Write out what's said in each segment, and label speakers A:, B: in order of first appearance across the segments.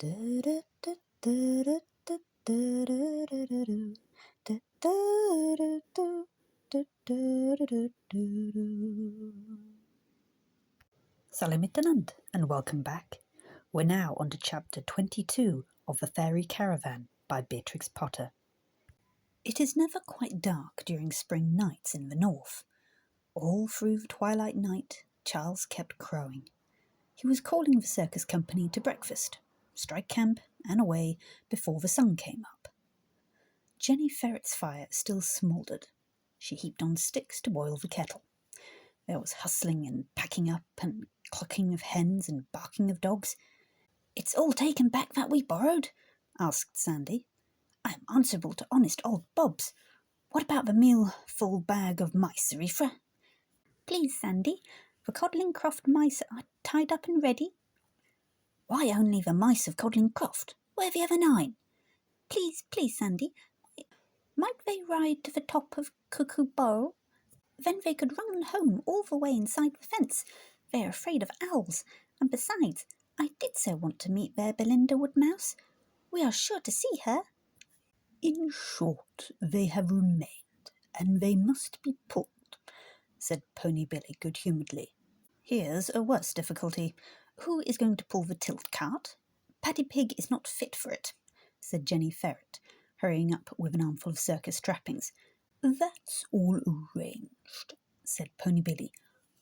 A: Salam miteinander and welcome back. We're now on to chapter 22 of The Fairy Caravan by Beatrix Potter. It is never quite dark during spring nights in the north. All through the twilight night, Charles kept crowing. He was calling the circus company to breakfast, strike camp, and away before the sun came up. Jenny Ferret's fire still smouldered. She heaped on sticks to boil the kettle. There was hustling and packing up and clucking of hens and barking of dogs. "It's all taken back that we borrowed?" asked Sandy. "I am answerable to honest old Bobs. What about the meal-full bag of mice, Zarifra?" "Please, Sandy, the Codling Croft mice are tied up and ready." "Why only the mice of Codling Croft? Where are the other 9? Please, Sandy, might they ride to the top of Cuckoo Burrow? Then they could run home all the way inside the fence. They're afraid of owls, and besides, I did so want to meet their Belinda Woodmouse. We are sure to see her." "In short, they have remained, and they must be pulled," said Pony Billy good-humouredly. "Here's a worse difficulty. Who is going to pull the tilt cart?" "Paddy Pig is not fit for it," said Jenny Ferret, hurrying up with an armful of circus trappings. "That's all arranged," said Pony Billy.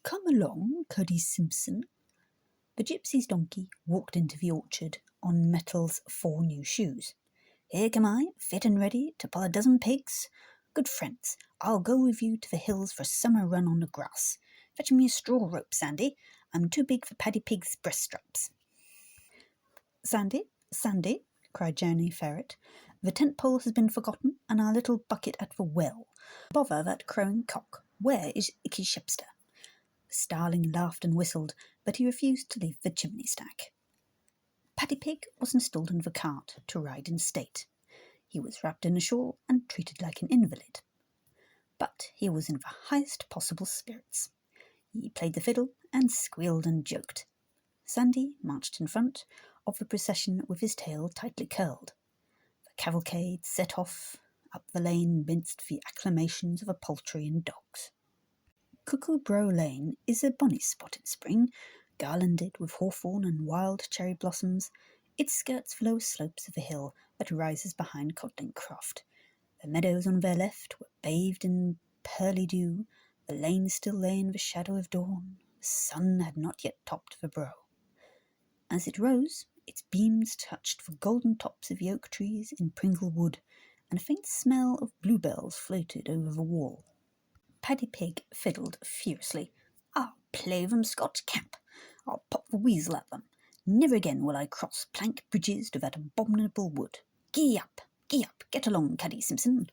A: "Come along, Cuddy Simpson." The gypsy's donkey walked into the orchard on Metal's 4 new shoes. "Here come I, fit and ready to pull a dozen pigs. Good friends, I'll go with you to the hills for a summer run on the grass. Fetch me a straw rope, Sandy. I'm too big for Paddy Pig's breast straps." Sandy, cried Jenny Ferret, "the tent pole has been forgotten, and our little bucket at the well. Bother that crowing cock. Where is Icky Shepster?" The starling laughed and whistled, but he refused to leave the chimney stack. Paddy Pig was installed in the cart to ride in state. He was wrapped in a shawl and treated like an invalid. But he was in the highest possible spirits. He played the fiddle and squealed and joked. Sandy marched in front of the procession with his tail tightly curled. The cavalcade set off up the lane amidst the acclamations of the poultry and dogs. Cuckoo Brow Lane is a bonny spot in spring, garlanded with hawthorn and wild cherry blossoms. It skirts the lower slopes of the hill that rises behind Codling Croft. The meadows on their left were bathed in pearly dew. The lane still lay in the shadow of dawn. The sun had not yet topped the brow. As it rose, its beams touched the golden tops of the oak trees in Pringle Wood, and a faint smell of bluebells floated over the wall. Paddy Pig fiddled furiously. "I'll play them Scotch cap. I'll pop the weasel at them. Never again will I cross plank bridges to that abominable wood. Gee up, get along, Cuddy Simpson."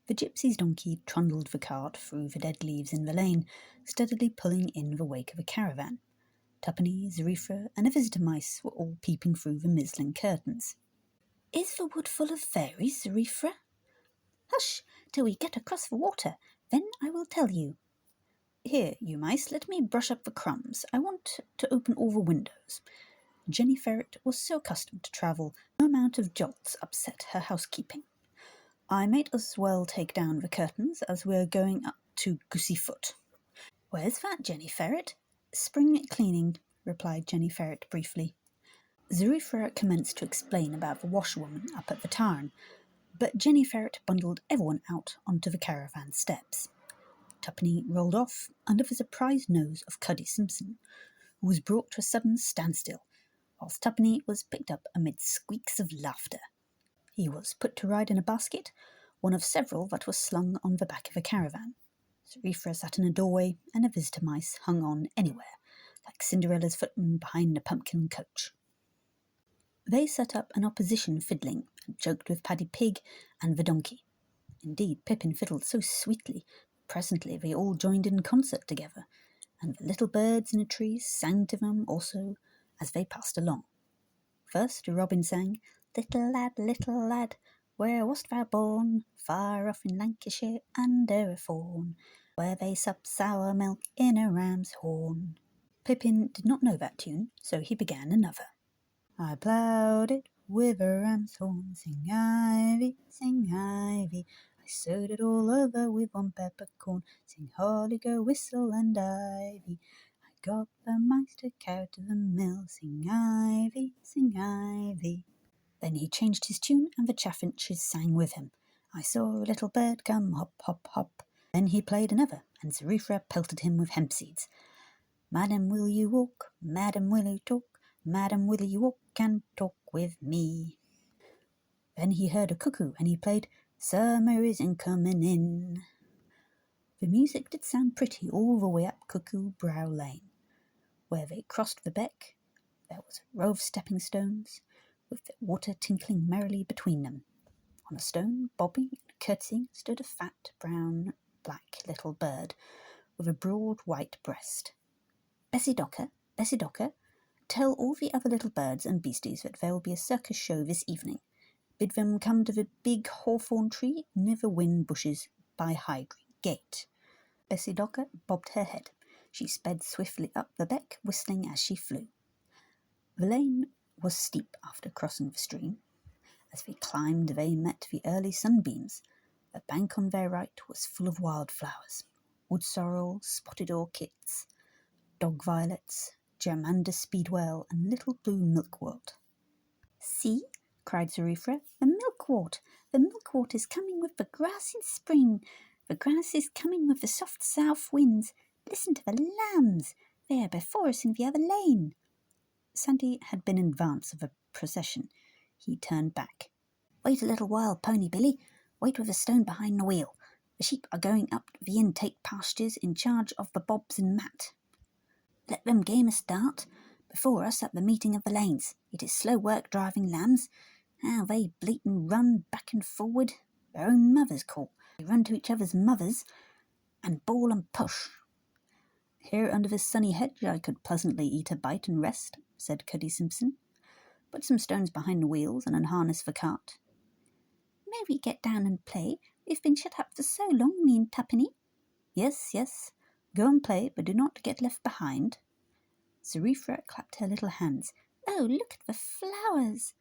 A: The gypsy's donkey trundled the cart through the dead leaves in the lane, steadily pulling in the wake of a caravan. Tuppeny, Zarifra, and a visitor mice were all peeping through the mizzling curtains. "Is the wood full of fairies, Zarifra?" "Hush, till we get across the water, then I will tell you." "Here, you mice, let me brush up the crumbs. I want to open all the windows." Jenny Ferret was so accustomed to travel, no amount of jolts upset her housekeeping. "I might as well take down the curtains as we're going up to Goosey Foot." "Where's that, Jenny Ferret?" "Spring cleaning," replied Jenny Ferret briefly. Zarifra commenced to explain about the washerwoman up at the tarn, but Jenny Ferret bundled everyone out onto the caravan steps. Tuppeny rolled off under the surprised nose of Cuddy Simpson, who was brought to a sudden standstill, whilst Tuppeny was picked up amid squeaks of laughter. He was put to ride in a basket, one of several that were slung on the back of a caravan. Zarifra sat in a doorway, and a visitor mice hung on anywhere, like Cinderella's footman behind a pumpkin coach. They set up an opposition fiddling, and joked with Paddy Pig and the donkey. Indeed, Pippin fiddled so sweetly, presently they all joined in concert together, and the little birds in the trees sang to them also as they passed along. First Robin sang, little lad, where wast thou born? Far off in Lancashire, under a thorn, where they sup sour milk in a ram's horn." Pippin did not know that tune, so he began another. I ploughed it with a ram's horn. Sing ivy, sing ivy. I sowed it all over with one peppercorn. Sing holly, go whistle and ivy. I got the mice to carry to the mill. Sing ivy, sing ivy. Then he changed his tune, and the chaffinches sang with him. I saw a little bird come hop, hop, hop. Then he played another, and Zarifra pelted him with hemp seeds. Madam, will you walk? Madam, will you talk? Madam, will you walk and talk with me? Then he heard a cuckoo, and he played, Summer isn't coming in. The music did sound pretty all the way up Cuckoo Brow Lane. Where they crossed the beck, there was a row of stepping stones, with the water tinkling merrily between them. On a stone, bobbing and curtsying, stood a fat, brown, black little bird, with a broad white breast. Bessie Docker, tell all the other little birds and beasties that there will be a circus show this evening. Bid them come to the big hawthorn tree near the whin bushes by High Green Gate. Bessie Docker bobbed her head. She sped swiftly up the beck, whistling as she flew. The lane was steep after crossing the stream. As they climbed, they met the early sunbeams. The bank on their right was full of wildflowers, wood sorrel, spotted orchids, dog violets, germander speedwell, and little blue milkwort. See, cried Zarifra, the milkwort! The milkwort is coming with the grass in spring. The grass is coming with the soft south winds. Listen to the lambs. They are before us in the other lane. Sandy had been in advance of the procession. He turned back. Wait a little while, Pony Billy. Wait with a stone behind the wheel. The sheep are going up the intake pastures in charge of the Bobs and Matt. Let them game a start. Before us at the meeting of the lanes. It is slow work driving lambs. How they bleat and run back and forward. Their own mothers call. They run to each other's mothers and bawl and push. Here under this sunny hedge I could pleasantly eat a bite and rest, said Cuddy Simpson. Put some stones behind the wheels and unharness the cart. May we get down and play? We've been shut up for so long, me and Tuppeny. Yes, yes. Go and play, but do not get left behind. Zarifra clapped her little hands. Oh, look at the flowers!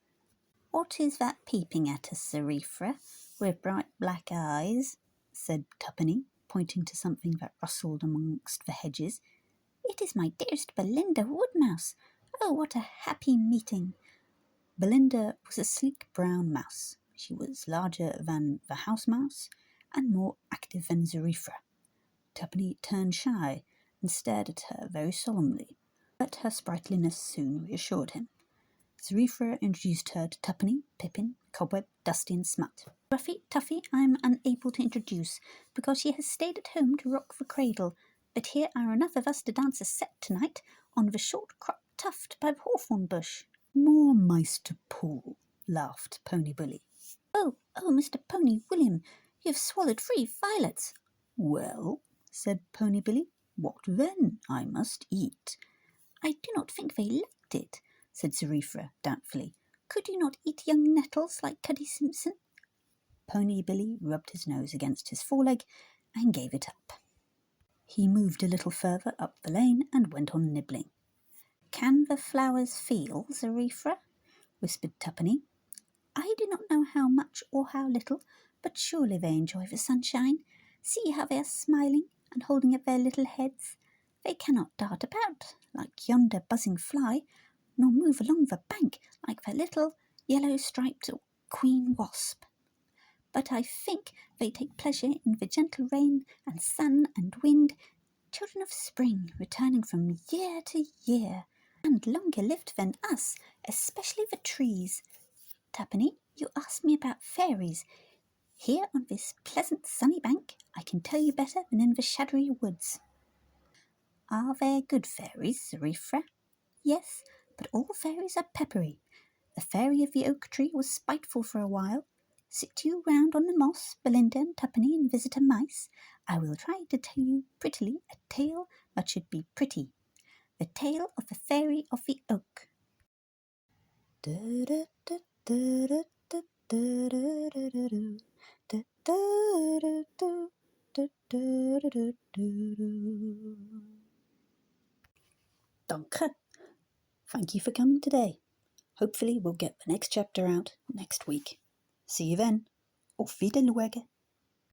A: What is that peeping at us, Zarifra, with bright black eyes? Said Tuppeny, pointing to something that rustled amongst the hedges. It is my dearest Belinda Woodmouse. Oh, what a happy meeting! Belinda was a sleek brown mouse. She was larger than the house mouse and more active than Zarifra. Tuppeny turned shy and stared at her very solemnly, but her sprightliness soon reassured him. Zarifra introduced her to Tuppeny, Pippin, Cobweb, Dusty and Smut. Ruffy, Tuffy I am unable to introduce, because she has stayed at home to rock the cradle, but here are enough of us to dance a set tonight on the short crop tuft by the hawthorn bush. More mice to pull, laughed Pony Billy. Oh, Mr. Pony William, you have swallowed 3 violets. Well, said Pony Billy, what then? I must eat. I do not think they liked it, said Zarifra doubtfully. Could you not eat young nettles like Cuddy Simpson? Pony Billy rubbed his nose against his foreleg and gave it up. He moved a little further up the lane and went on nibbling. Can the flowers feel, Zarifra? Whispered Tuppeny. I do not know how much or how little, but surely they enjoy the sunshine. See how they are smiling and holding up their little heads. They cannot dart about like yonder buzzing fly, nor move along the bank like the little yellow-striped queen wasp. But I think they take pleasure in the gentle rain and sun and wind, children of spring returning from year to year, and longer lived than us, especially the trees. Tuppeny, you asked me about fairies. Here on this pleasant sunny bank I can tell you better than in the shadowy woods. Are there good fairies, Zarifra? Yes, but all fairies are peppery. The fairy of the oak tree was spiteful for a while. Sit you round on the moss, Belinda and Tuppeny and visitor mice. I will try to tell you prettily a tale that should be pretty. The tale of the fairy of the oak. Danke. Thank you for coming today. Hopefully we'll get the next chapter out next week. See you then. Auf Wiedersehen.